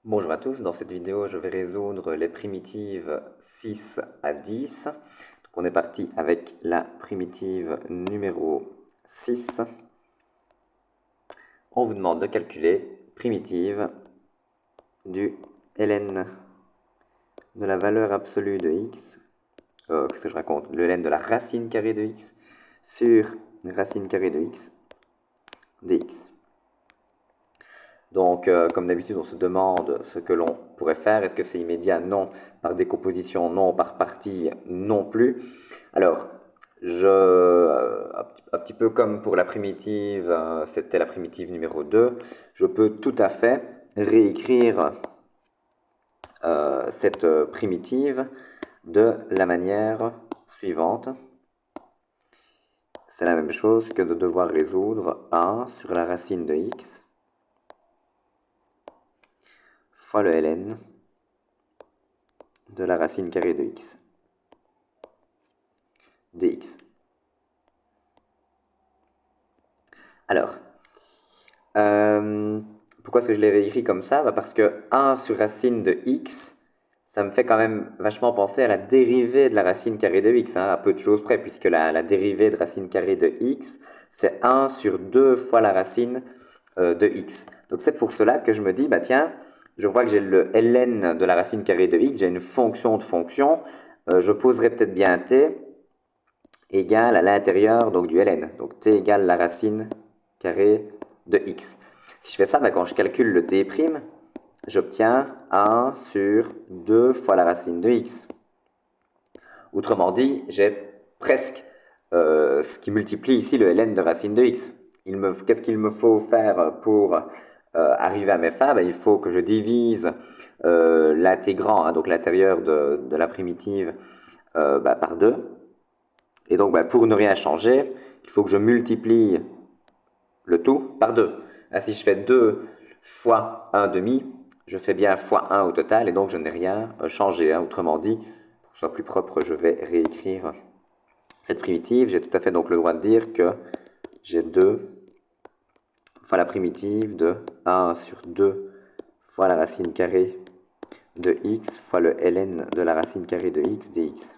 Bonjour à tous, dans cette vidéo je vais résoudre les primitives 6 à 10. Donc on est parti avec la primitive numéro 6. On vous demande de calculer primitive du ln de la valeur absolue de x, qu'est-ce que je raconte, le ln de la racine carrée de x sur racine carrée de x dx. Donc, comme d'habitude, on se demande ce que l'on pourrait faire. Est-ce que c'est immédiat? Non. Par décomposition? Non. Par partie? Non plus. Alors, un petit peu comme pour la primitive, c'était la primitive numéro 2, je peux tout à fait réécrire cette primitive de la manière suivante. C'est la même chose que de devoir résoudre 1 sur la racine de x fois le ln de la racine carrée de x dx. Alors, pourquoi est-ce que je l'ai réécrit comme ça? Parce que 1 sur racine de x, ça me fait quand même vachement penser à la dérivée de la racine carrée de x, à peu de choses près, puisque la dérivée de racine carrée de x, c'est 1 sur 2 fois la racine de x. Donc c'est pour cela que je me dis, bah tiens, je vois que j'ai le ln de la racine carrée de x, j'ai une fonction de fonction, je poserai peut-être bien t égale à l'intérieur donc du ln. Donc t égale la racine carrée de x. Si je fais ça, bah, quand je calcule le t', j'obtiens 1 sur 2 fois la racine de x. Autrement dit, j'ai presque ce qui multiplie ici le ln de racine de x. Qu'est-ce qu'il me faut faire pour arriver à mes fins? Ben, il faut que je divise l'intégrant, donc l'intérieur de la primitive, par 2. Et donc, pour ne rien changer, il faut que je multiplie le tout par 2. Si je fais 2 fois 1 demi, je fais bien fois 1 au total, et donc je n'ai rien changé. Autrement dit, pour que ce soit plus propre, je vais réécrire cette primitive. J'ai tout à fait donc le droit de dire que j'ai 2 fois la primitive de 1 sur 2 fois la racine carrée de x fois le ln de la racine carrée de x dx.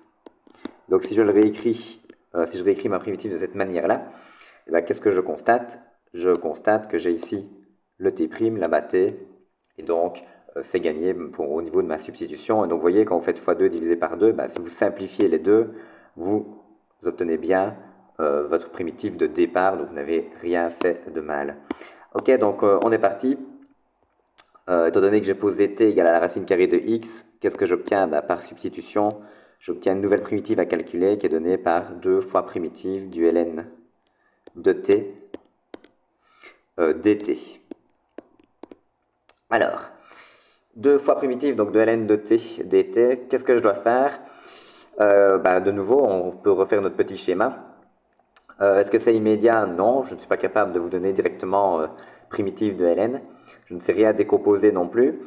Donc si je le réécris, si je réécris ma primitive de cette manière-là, qu'est-ce que je constate? Je constate que j'ai ici le t', là-bas t, et donc c'est gagné au niveau de ma substitution. Et donc vous voyez, quand vous faites x2 divisé par 2, si vous simplifiez les deux, vous obtenez bien votre primitive de départ, donc vous n'avez rien fait de mal. Ok, donc on est parti. Étant donné que j'ai posé t égale à la racine carrée de x, qu'est-ce que j'obtiens? Par substitution, j'obtiens une nouvelle primitive à calculer qui est donnée par 2 fois primitive du ln de t dt. Alors, 2 fois primitive, donc de ln de t dt, qu'est-ce que je dois faire? De nouveau, on peut refaire notre petit schéma. Est-ce que c'est immédiat? Non, je ne suis pas capable de vous donner directement primitive de ln. Je ne sais rien décomposer non plus.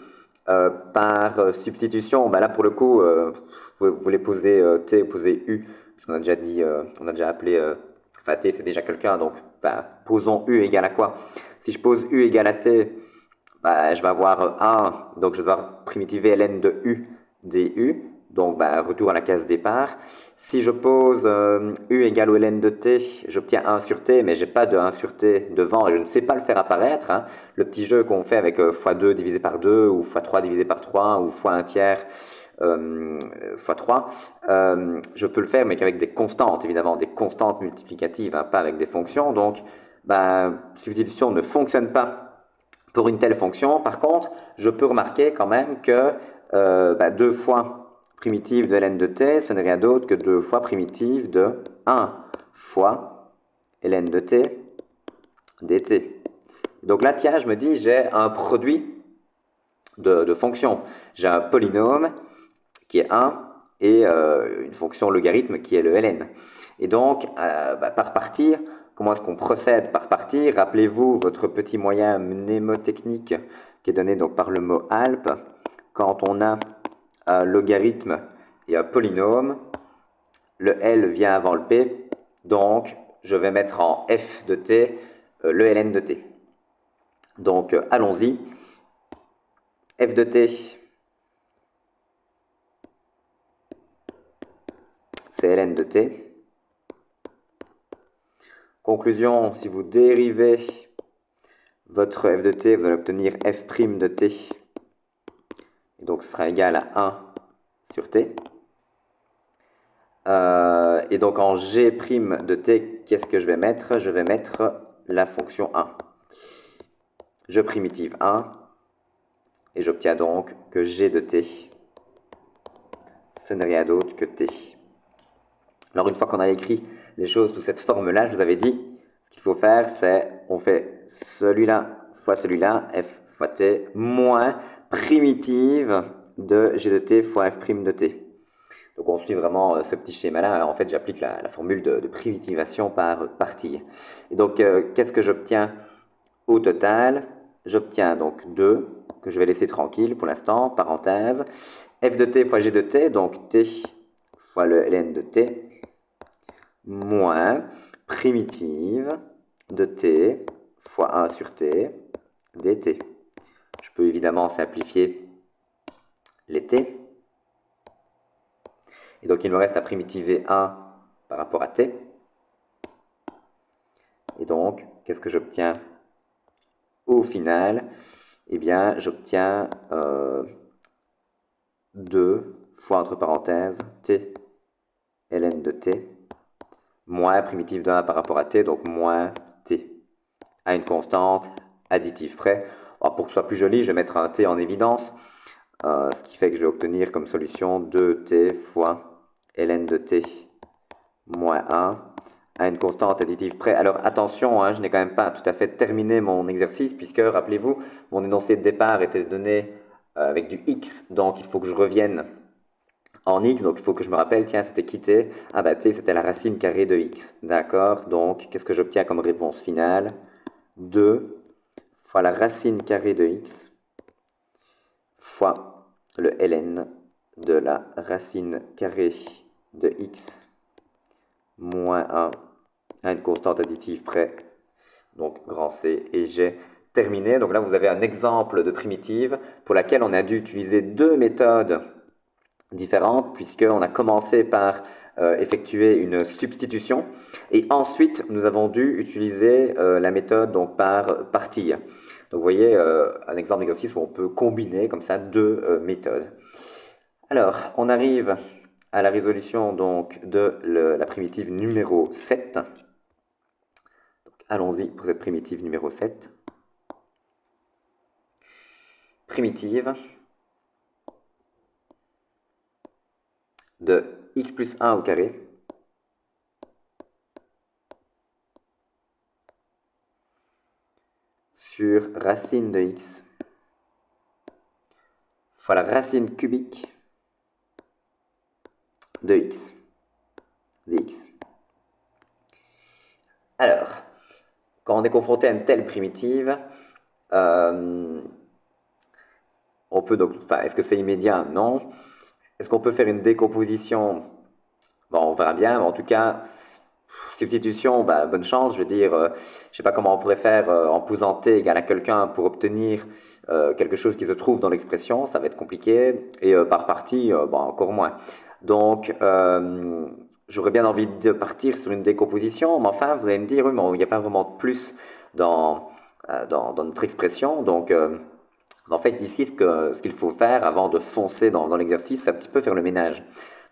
Par substitution, là pour le coup, vous voulez poser t ou poser u, parce qu'on a déjà dit, on a déjà appelé, enfin t c'est déjà quelqu'un, donc posons u égale à quoi? Si je pose u égale à t, je vais avoir 1, donc je vais devoir primitiver ln de u du, donc retour à la case départ. Si je pose u égale au ln de t, j'obtiens 1 sur t, mais j'ai pas de 1 sur t devant et je ne sais pas le faire apparaître. Le petit jeu qu'on fait avec x2 divisé par 2, ou x3 divisé par 3, ou x 1 tiers x3, je peux le faire, mais qu'avec des constantes, évidemment, des constantes multiplicatives, pas avec des fonctions. Donc, substitution ne fonctionne pas pour une telle fonction. Par contre, je peux remarquer quand même que 2 fois primitive de ln de t, ce n'est rien d'autre que 2 fois primitive de 1 fois ln de t dt. Donc là, tiens, je me dis, j'ai un produit de fonctions. J'ai un polynôme qui est 1 et une fonction logarithme qui est le ln. Et donc, par partir, comment est-ce qu'on procède par partir? Rappelez-vous votre petit moyen mnémotechnique qui est donné donc par le mot alp. Quand on a un logarithme et un polynôme, le L vient avant le P, donc je vais mettre en f de t le ln de t. Donc allons-y. f de t, c'est ln de t. Conclusion, si vous dérivez votre f de t, vous allez obtenir f' de t. Et donc, ce sera égal à 1 sur t. Et donc, en g' de t, qu'est-ce que je vais mettre? Je vais mettre la fonction 1. Je primitive 1. Et j'obtiens donc que g de t, ce n'est rien d'autre que t. Alors, une fois qu'on a écrit les choses sous cette forme-là, je vous avais dit, ce qu'il faut faire, c'est on fait celui-là fois celui-là, f fois t, moins primitive de g de t fois f' de t. Donc on suit vraiment ce petit schéma-là. En fait, j'applique la formule de primitivation par partie. Et donc, qu'est-ce que j'obtiens au total? J'obtiens donc 2, que je vais laisser tranquille pour l'instant, parenthèse. F de t fois g de t, donc t fois le ln de t, moins primitive de t fois 1 sur t dt. Je peux évidemment simplifier les t. Et donc, il me reste à primitiver 1 par rapport à t. Et donc, qu'est-ce que j'obtiens au final? Eh bien, j'obtiens 2 fois, entre parenthèses, t ln de t, moins primitive de 1 par rapport à t, donc moins t, à une constante additive près. Alors, pour que ce soit plus joli, je vais mettre un t en évidence, ce qui fait que je vais obtenir comme solution 2t fois ln de t moins 1 à une constante additive près. Alors attention, je n'ai quand même pas tout à fait terminé mon exercice, puisque, rappelez-vous, mon énoncé de départ était donné avec du x, donc il faut que je revienne en x, donc il faut que je me rappelle, tiens, c'était qui t? Ah bah t, c'était la racine carrée de x, d'accord? Donc, qu'est-ce que j'obtiens comme réponse finale? 2 fois la racine carrée de x fois le ln de la racine carrée de x moins 1 à une constante additive près, donc grand C, et j'ai terminé. Donc là, vous avez un exemple de primitive pour laquelle on a dû utiliser deux méthodes différentes, puisqu'on a commencé par effectuer une substitution, et ensuite, nous avons dû utiliser la méthode donc par partie. Donc vous voyez un exemple d'exercice où on peut combiner comme ça deux méthodes. Alors, on arrive à la résolution donc de la primitive numéro 7. Allons-y pour cette primitive numéro 7. Primitive de x plus 1 au carré sur racine de x fois la racine cubique de x dx. Alors, quand on est confronté à une telle primitive, on peut donc, est-ce que c'est immédiat? Non. Est-ce qu'on peut faire une décomposition? Bon, on verra bien, mais en tout cas, substitution, bonne chance. Je veux dire, je ne sais pas comment on pourrait faire en posant t égale à quelqu'un pour obtenir quelque chose qui se trouve dans l'expression, ça va être compliqué. Et par partie, encore moins. Donc, j'aurais bien envie de partir sur une décomposition, mais enfin, vous allez me dire, oui, mais il n'y a pas vraiment de plus dans notre expression. Donc, en fait, ici, ce qu'il faut faire avant de foncer dans l'exercice, c'est un petit peu faire le ménage.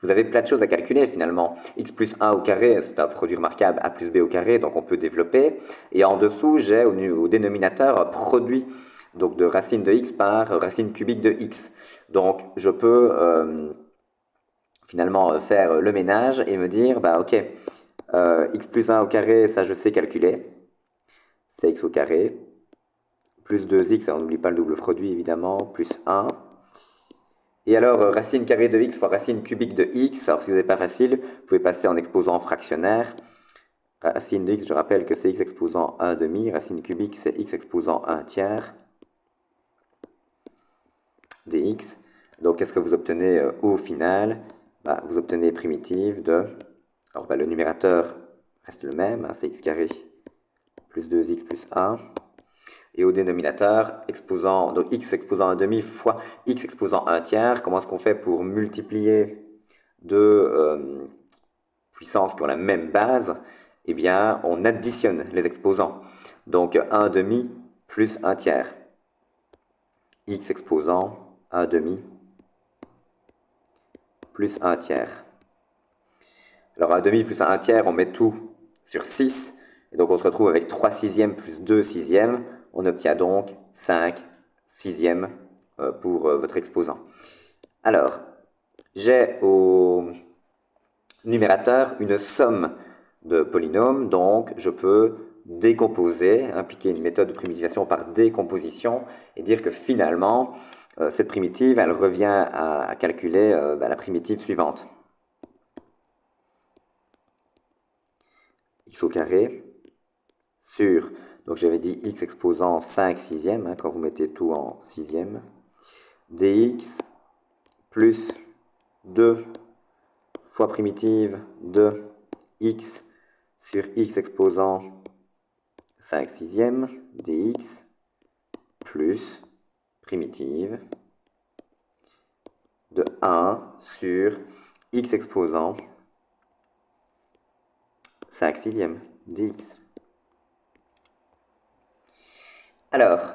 Vous avez plein de choses à calculer finalement. X plus 1 au carré, c'est un produit remarquable, A plus B au carré, donc on peut développer. Et en dessous, j'ai au dénominateur un produit donc de racine de x par racine cubique de x. Donc je peux finalement faire le ménage et me dire, ok, x plus 1 au carré, ça je sais calculer. C'est x au carré. Plus 2x, on n'oublie pas le double produit évidemment, plus 1. Et alors, racine carrée de x fois racine cubique de x, alors si vous n'avez pas facile, vous pouvez passer en exposant fractionnaire. Racine de x, je rappelle que c'est x exposant 1 demi, racine cubique c'est x exposant 1 tiers dx. Donc qu'est-ce que vous obtenez au final? Vous obtenez primitive de, alors le numérateur reste le même, c'est x carré plus 2x plus 1. Et au dénominateur, donc x exposant 1 demi fois x exposant 1 tiers. Comment est-ce qu'on fait pour multiplier deux puissances qui ont la même base? Eh bien, on additionne les exposants. Donc 1 demi plus 1 tiers. X exposant 1 demi plus 1 tiers. Alors 1 demi plus 1 tiers, on met tout sur 6. Et donc on se retrouve avec 3 sixièmes plus 2 sixièmes. On obtient donc 5 sixièmes pour votre exposant. Alors, j'ai au numérateur une somme de polynômes, donc je peux décomposer, appliquer une méthode de primitivation par décomposition et dire que finalement, cette primitive, elle revient à calculer la primitive suivante. X au carré sur, donc j'avais dit x exposant 5 sixièmes, hein, quand vous mettez tout en sixième, dx plus 2 fois primitive de x sur x exposant 5 sixièmes dx plus primitive de 1 sur x exposant 5 sixièmes dx. Alors,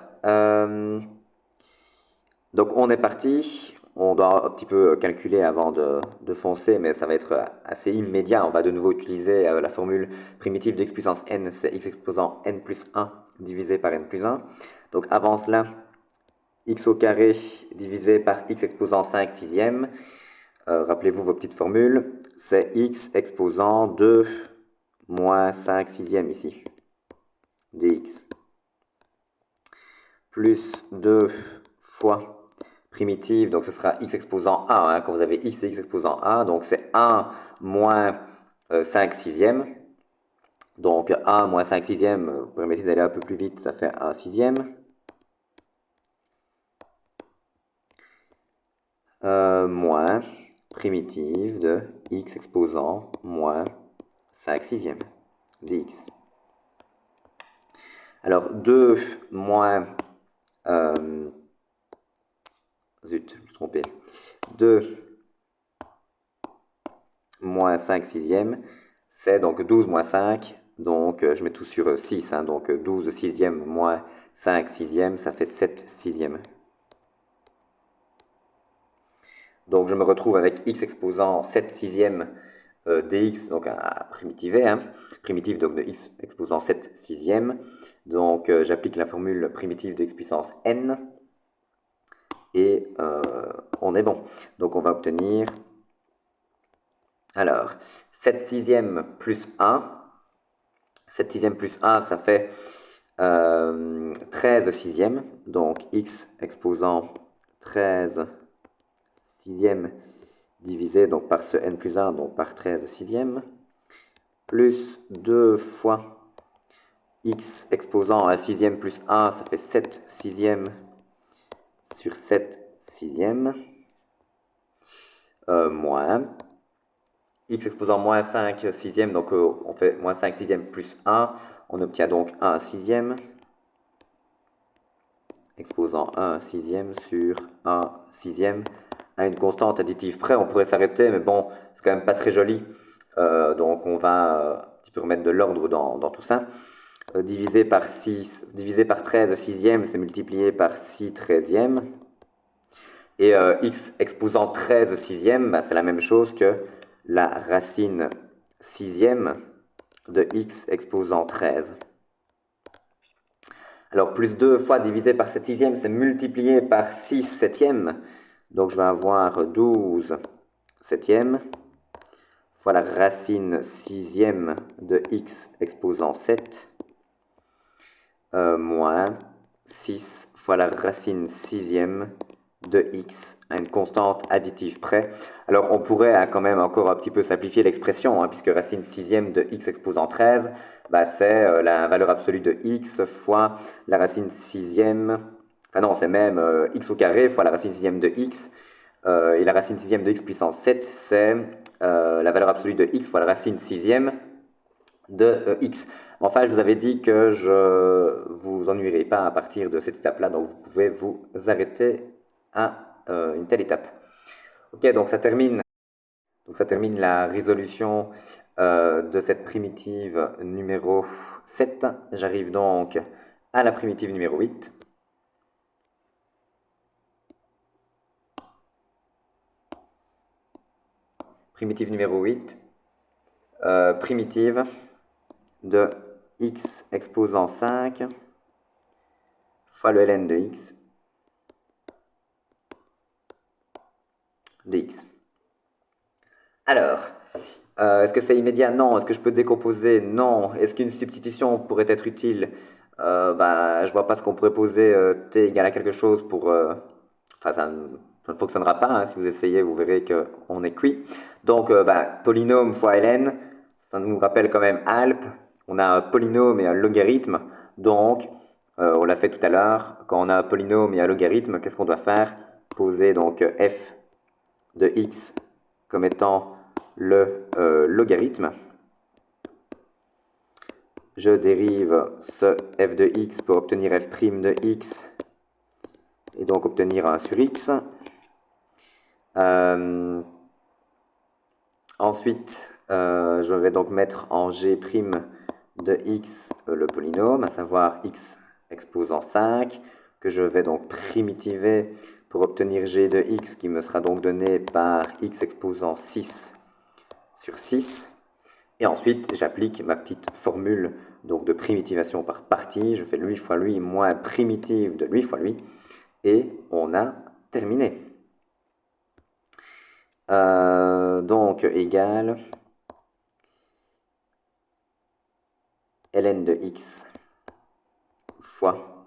donc on est parti. On doit un petit peu calculer avant de foncer, mais ça va être assez immédiat. On va de nouveau utiliser la formule primitive de x puissance n, c'est x exposant n plus 1 divisé par n plus 1. Donc avant cela, x au carré divisé par x exposant 5 sixièmes. Rappelez-vous vos petites formules. C'est x exposant 2 moins 5 sixièmes ici, dx. Plus 2 fois primitive, donc ce sera x exposant a, hein, quand vous avez x et x exposant a, donc c'est 1 moins 5 sixièmes. Donc 1 moins 5 sixièmes, vous permettez d'aller un peu plus vite, ça fait 1 sixième. Moins primitive de x exposant moins 5 sixièmes dx. Alors 2 moins... zut, je me suis trompé. 2 moins 5 sixièmes, c'est donc 12 moins 5, donc je mets tout sur 6, hein, donc 12 sixièmes moins 5 sixièmes, ça fait 7 sixièmes. Donc je me retrouve avec x exposant 7 sixièmes dx, donc à primitiver, hein, primitive donc de x exposant 7 sixièmes. Donc j'applique la formule primitive de x puissance n, et on est bon. Donc on va obtenir, alors, 7 sixièmes plus 1, 7 sixièmes plus 1, ça fait 13 sixièmes, donc x exposant 13 sixièmes divisé donc par ce n plus 1, donc par 13 sixièmes, plus 2 fois x exposant 1 sixième plus 1, ça fait 7 sixièmes sur 7 sixièmes, moins x exposant moins 5 sixièmes, donc on fait moins 5 sixièmes plus 1, on obtient donc 1 sixième, exposant 1 sixième sur 1 sixième, à une constante additive près. On pourrait s'arrêter, mais bon, c'est quand même pas très joli, donc on va un petit peu remettre de l'ordre dans tout ça. Divisé par 13 sixièmes, c'est multiplié par 6 treizièmes, et x exposant 13 sixièmes, bah, c'est la même chose que la racine sixième de x exposant 13. Alors, plus 2 fois divisé par 7 sixièmes, c'est multiplié par 6 septièmes. Donc, je vais avoir 12 septièmes fois la racine sixième de x exposant 7, moins 6 fois la racine sixième de x à une constante additive près. Alors on pourrait quand même encore un petit peu simplifier l'expression, hein, puisque racine sixième de x exposant 13, bah, c'est la valeur absolue de x fois la racine sixième, enfin non, c'est même x au carré fois la racine sixième de x, et la racine sixième de x puissance 7, c'est la valeur absolue de x fois la racine sixième de x. Enfin, je vous avais dit que je vous ennuierai pas à partir de cette étape-là, donc vous pouvez vous arrêter à une telle étape. Ok, donc ça termine la résolution de cette primitive numéro 7. J'arrive donc à la primitive numéro 8. Primitive numéro 8, primitive de x exposant 5 fois le ln de x dx. Alors, est-ce que c'est immédiat? Non. Est-ce que je peux décomposer? Non. Est-ce qu'une substitution pourrait être utile? Je vois pas ce qu'on pourrait poser t égale à quelque chose pour... Enfin, ça ne fonctionnera pas, hein. Si vous essayez, vous verrez qu'on est cuit. Donc, polynôme fois ln, ça nous rappelle quand même alp. On a un polynôme et un logarithme. Donc, on l'a fait tout à l'heure. Quand on a un polynôme et un logarithme, qu'est-ce qu'on doit faire? Poser donc f de x comme étant le logarithme. Je dérive ce f de x pour obtenir f' de x et donc obtenir 1 sur x. Ensuite, je vais donc mettre en g' de x le polynôme, à savoir x exposant 5, que je vais donc primitiver pour obtenir g de x qui me sera donc donné par x exposant 6 sur 6. Et ensuite, j'applique ma petite formule donc de primitivation par partie. Je fais lui fois lui moins primitive de lui fois lui. Et on a terminé. Donc, égale ln de x fois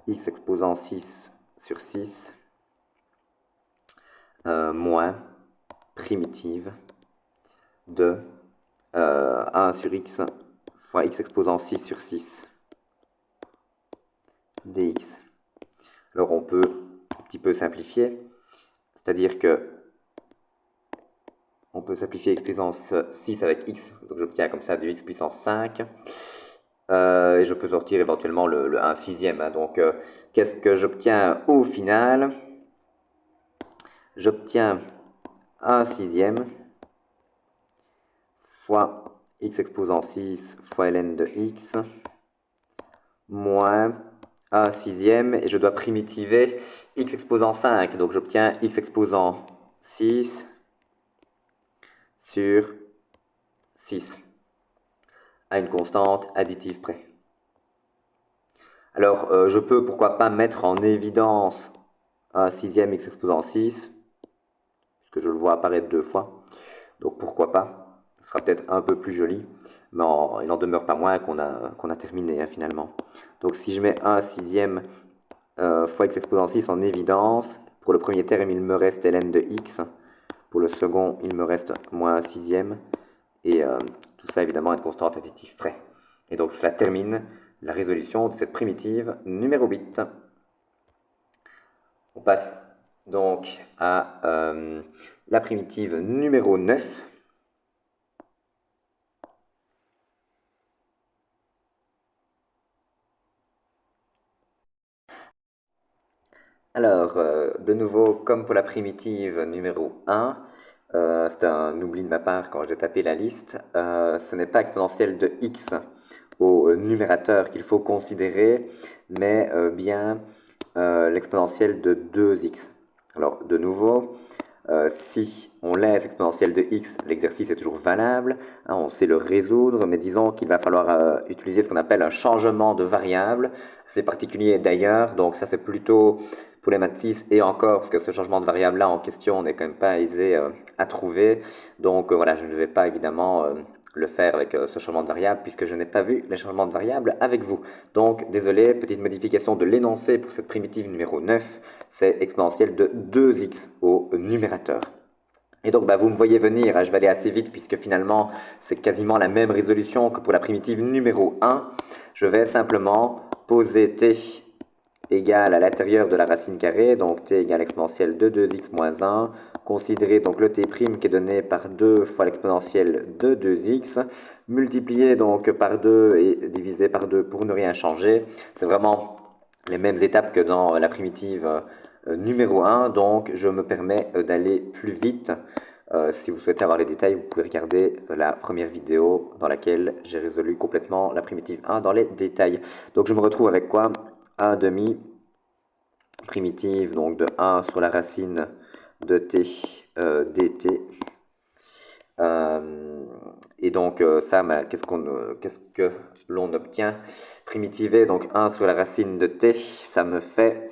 x exposant 6 sur 6 moins primitive de 1 sur x fois x exposant 6 sur 6 dx. Alors on peut un petit peu simplifier, c'est-à-dire que on peut simplifier x puissance 6 avec x, donc j'obtiens comme ça du x puissance 5. Et je peux sortir éventuellement le 1 sixième. Hein. Donc qu'est-ce que j'obtiens au final? J'obtiens 1 sixième fois x exposant 6 fois ln de x moins 1 sixième, et je dois primitiver x exposant 5, donc j'obtiens x exposant 6 sur 6 à une constante additive près. Alors je peux pourquoi pas mettre en évidence 1 sixième x exposant 6, puisque je le vois apparaître 2 fois, donc pourquoi pas, ce sera peut-être un peu plus joli, mais il n'en demeure pas moins qu'on a terminé hein, finalement. Donc si je mets 1 sixième fois x exposant 6 en évidence, pour le premier terme il me reste ln de x, pour le second il me reste moins 1 sixième, et tout ça évidemment à une constante additive près. Et donc cela termine la résolution de cette primitive numéro 8. On passe donc à la primitive numéro 9. Alors, de nouveau, comme pour la primitive numéro 1, c'est un oubli de ma part quand j'ai tapé la liste, ce n'est pas exponentielle de x au numérateur qu'il faut considérer, mais bien l'exponentielle de 2x. Alors, de nouveau, si on laisse exponentielle de x, l'exercice est toujours valable, hein, on sait le résoudre, mais disons qu'il va falloir utiliser ce qu'on appelle un changement de variable. C'est particulier d'ailleurs, donc ça c'est plutôt pour les maths 6 et encore, parce que ce changement de variable là en question n'est quand même pas aisé à trouver. Donc voilà, je ne vais pas évidemment le faire avec ce changement de variable puisque je n'ai pas vu les changements de variable avec vous. Donc désolé, petite modification de l'énoncé pour cette primitive numéro 9, c'est exponentielle de 2x au numérateur. Et donc vous me voyez venir, hein, je vais aller assez vite puisque finalement c'est quasiment la même résolution que pour la primitive numéro 1. Je vais simplement poser t égale à l'intérieur de la racine carrée, donc t égale exponentielle de 2x moins 1. Considérez donc le t' qui est donné par 2 fois l'exponentielle de 2x, multiplié donc par 2 et divisé par 2 pour ne rien changer. C'est vraiment les mêmes étapes que dans la primitive numéro 1, donc je me permets d'aller plus vite. Si vous souhaitez avoir les détails, vous pouvez regarder la première vidéo dans laquelle j'ai résolu complètement la primitive 1 dans les détails. Donc je me retrouve avec quoi? 1 demi primitive donc de 1 sur la racine de t dt. Et donc ça, qu'est-ce que l'on obtient? Primitiver donc 1 sur la racine de t, ça me fait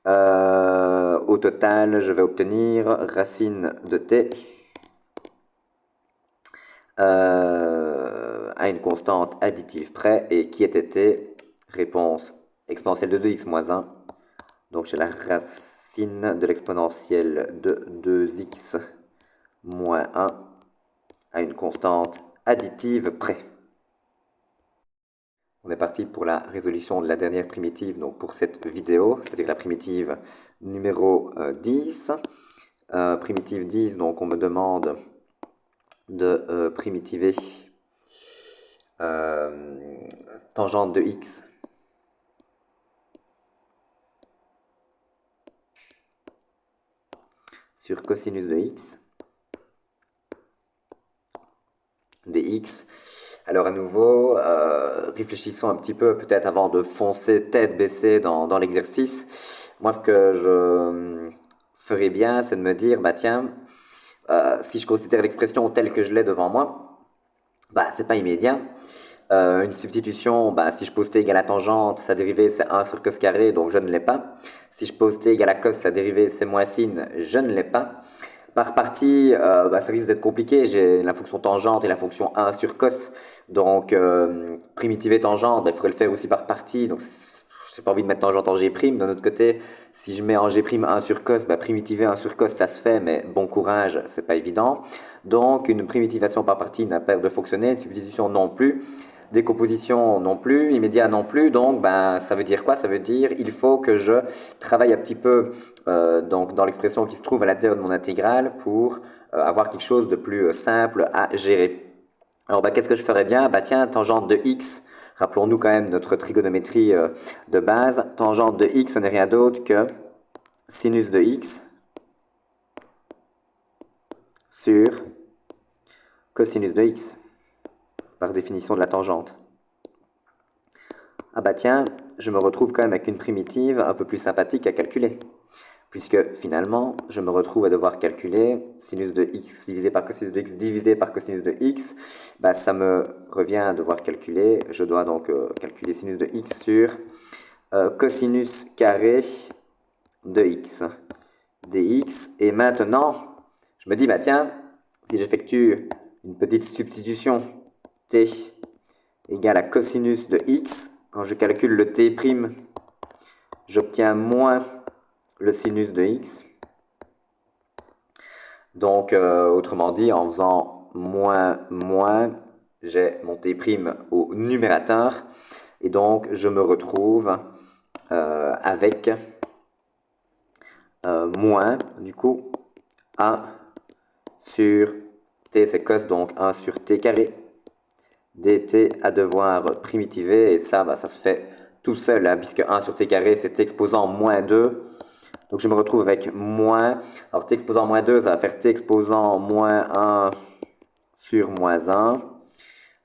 au total, je vais obtenir racine de t à une constante additive près, et qui était t? Réponse exponentielle de 2x moins 1. Donc j'ai la racine de l'exponentielle de 2x moins 1 à une constante additive près. On est parti pour la résolution de la dernière primitive, donc pour cette vidéo, c'est-à-dire la primitive numéro 10. Primitive 10, donc on me demande de primitiver tangente de x sur cosinus de x dx. Alors à nouveau, réfléchissons un petit peu peut-être avant de foncer tête baissée dans l'exercice. Moi, ce que je ferais bien, c'est de me dire, bah tiens, si je considère l'expression telle que je l'ai devant moi, bah c'est pas immédiat. Une substitution, bah, si je pose t égale à tangente, sa dérivée c'est 1 sur cos carré, donc je ne l'ai pas. Si je pose t égale à cos, sa dérivée c'est moins sin, je ne l'ai pas. Par partie, bah, ça risque d'être compliqué, j'ai la fonction tangente et la fonction 1 sur cos, donc primitiver tangente, bah, il faudrait le faire aussi par partie, donc j'ai pas envie de mettre tangente en g'. D'un autre côté, si je mets en g' 1 sur cos, bah, primitiver 1 sur cos ça se fait, mais bon courage, c'est pas évident. Donc une primitivation par partie n'a pas de fonctionner, une substitution non plus. Décomposition non plus, immédiat non plus, donc ben, ça veut dire quoi? Ça veut dire il faut que je travaille un petit peu donc, dans l'expression qui se trouve à l'intérieur de mon intégrale pour avoir quelque chose de plus simple à gérer. Alors ben, qu'est-ce que je ferais bien? Bah tiens, tangente de x, rappelons-nous quand même notre trigonométrie de base, tangente de x, ce n'est rien d'autre que sinus de x sur cosinus de x, par définition de la tangente. Ah bah tiens, je me retrouve quand même avec une primitive un peu plus sympathique à calculer. Puisque finalement, je me retrouve à devoir calculer sinus de x divisé par cosinus de x divisé par cosinus de x. Bah, ça me revient à devoir calculer, je dois donc calculer sinus de x sur cosinus carré de x dx. Et maintenant, je me dis, bah tiens, si j'effectue une petite substitution t égale à cosinus de x, quand je calcule le t', j'obtiens moins le sinus de x. Donc, autrement dit, en faisant moins, j'ai mon t' au numérateur. Et donc, je me retrouve avec moins, du coup, 1 sur t, c'est cos, donc 1 sur t carré, dt à devoir primitiver. Et ça, bah, ça se fait tout seul, hein, puisque 1 sur t carré, c'est t exposant moins 2. Donc je me retrouve avec moins, alors t exposant moins 2, ça va faire t exposant moins 1 sur moins 1,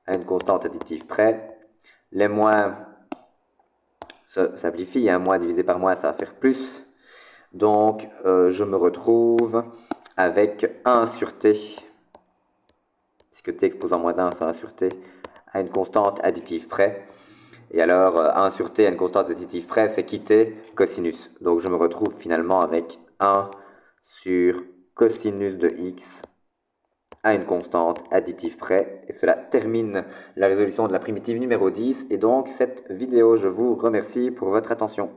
à une constante additive près. Les moins se simplifient, hein, moins divisé par moins, ça va faire plus. Donc je me retrouve avec 1 sur t, puisque t exposant moins 1, c'est 1 sur t, à une constante additive près. Et alors 1 sur t à une constante additive près, c'est quitter cosinus. Donc je me retrouve finalement avec 1 sur cosinus de x à une constante additive près. Et cela termine la résolution de la primitive numéro 10. Et donc cette vidéo, je vous remercie pour votre attention.